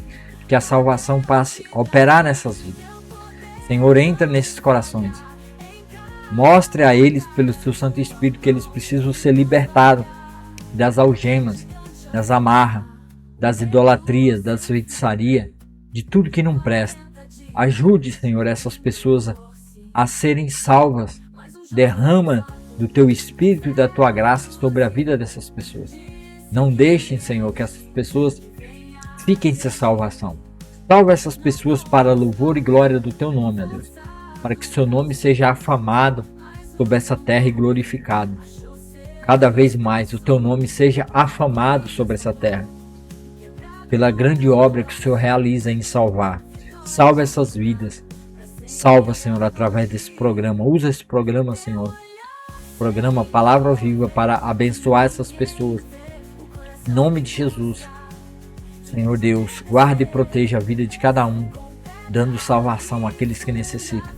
que a salvação passe a operar nessas vidas. Senhor, entra nesses corações. Mostre a eles, pelo Seu Santo Espírito, que eles precisam ser libertados das algemas, das amarras, das idolatrias, das feitiçarias, de tudo que não presta. Ajude, Senhor, essas pessoas a serem salvas. Derrama do Teu Espírito e da Tua graça sobre a vida dessas pessoas. Não deixem, Senhor, que essas pessoas fiquem sem salvação. Salva essas pessoas para louvor e glória do Teu nome, ó Deus. Para que Seu nome seja afamado sobre essa terra e glorificado. Cada vez mais o Teu nome seja afamado sobre essa terra. Pela grande obra que o Senhor realiza em salvar. Salva essas vidas. Salva, Senhor, através desse programa. Usa esse programa, Senhor. Programa Palavra Viva para abençoar essas pessoas. Em nome de Jesus, Senhor Deus, guarde e proteja a vida de cada um, dando salvação àqueles que necessitam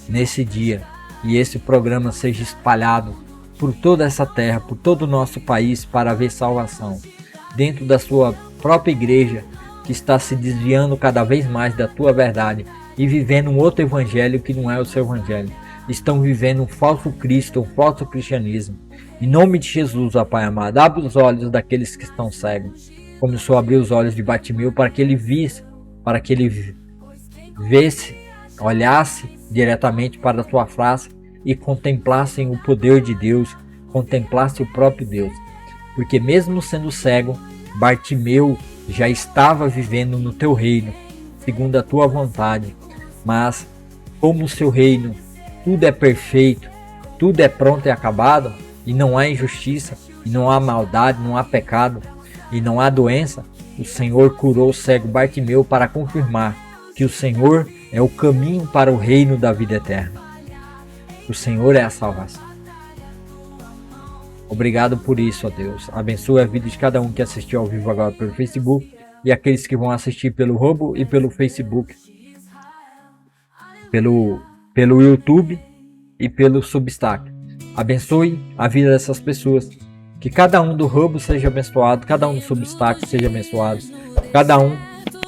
nesse dia. E esse programa seja espalhado por toda essa terra, por todo o nosso país, para haver salvação. Dentro da sua própria igreja, que está se desviando cada vez mais da tua verdade e vivendo um outro evangelho que não é o seu evangelho. Estão vivendo um falso Cristo, um falso cristianismo. Em nome de Jesus, ó Pai amado, abre os olhos daqueles que estão cegos. Como o Senhor abriu os olhos de Bartimeu para que ele visse, para que ele visse, olhasse diretamente para a tua face e contemplassem o poder de Deus, contemplasse o próprio Deus. Porque mesmo sendo cego, Bartimeu já estava vivendo no teu reino, segundo a tua vontade. Mas como o seu reino, tudo é perfeito, tudo é pronto e acabado, e não há injustiça, e não há maldade, não há pecado, e não há doença, o Senhor curou o cego Bartimeu para confirmar que o Senhor é o caminho para o reino da vida eterna. O Senhor é a salvação. Obrigado por isso, ó Deus. Abençoe a vida de cada um que assistiu ao vivo agora pelo Facebook e aqueles que vão assistir pelo Rumble e pelo Facebook, pelo YouTube e pelo Substack. Abençoe a vida dessas pessoas. Que cada um do Rumble seja abençoado, cada um do Substack seja abençoado, cada um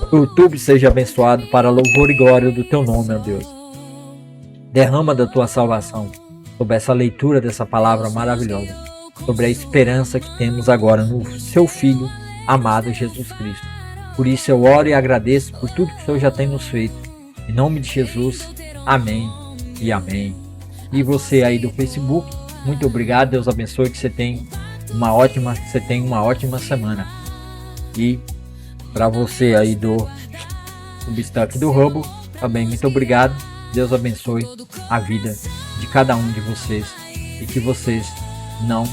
do YouTube seja abençoado para louvor e glória do teu nome, ó Deus. Derrama da tua salvação sobre essa leitura dessa palavra maravilhosa, sobre a esperança que temos agora no seu Filho amado Jesus Cristo. Por isso eu oro e agradeço por tudo que o Senhor já tem nos feito. Em nome de Jesus, amém e amém. E você aí do Facebook, muito obrigado, Deus abençoe, que você tenha uma ótima semana. E para você aí do Substack do Rumble, também muito obrigado. Deus abençoe a vida de cada um de vocês e que vocês não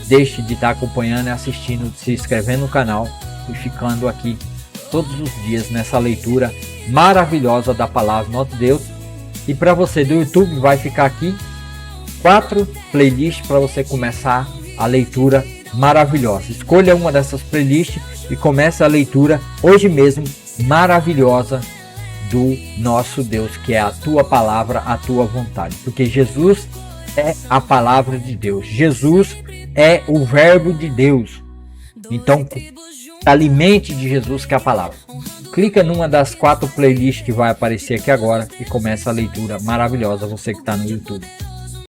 deixem de estar acompanhando e assistindo, se inscrevendo no canal e ficando aqui todos os dias nessa leitura maravilhosa da palavra do nosso Deus. E para você do YouTube, vai ficar aqui 4 playlists para você começar a leitura maravilhosa. Escolha uma dessas playlists e comece a leitura hoje mesmo maravilhosa do nosso Deus, que é a tua palavra, a tua vontade. Porque Jesus é a palavra de Deus. Jesus é o verbo de Deus. Então, alimente de Jesus, que é a palavra. Clica numa das 4 playlists que vai aparecer aqui agora e começa a leitura maravilhosa, você que está no YouTube.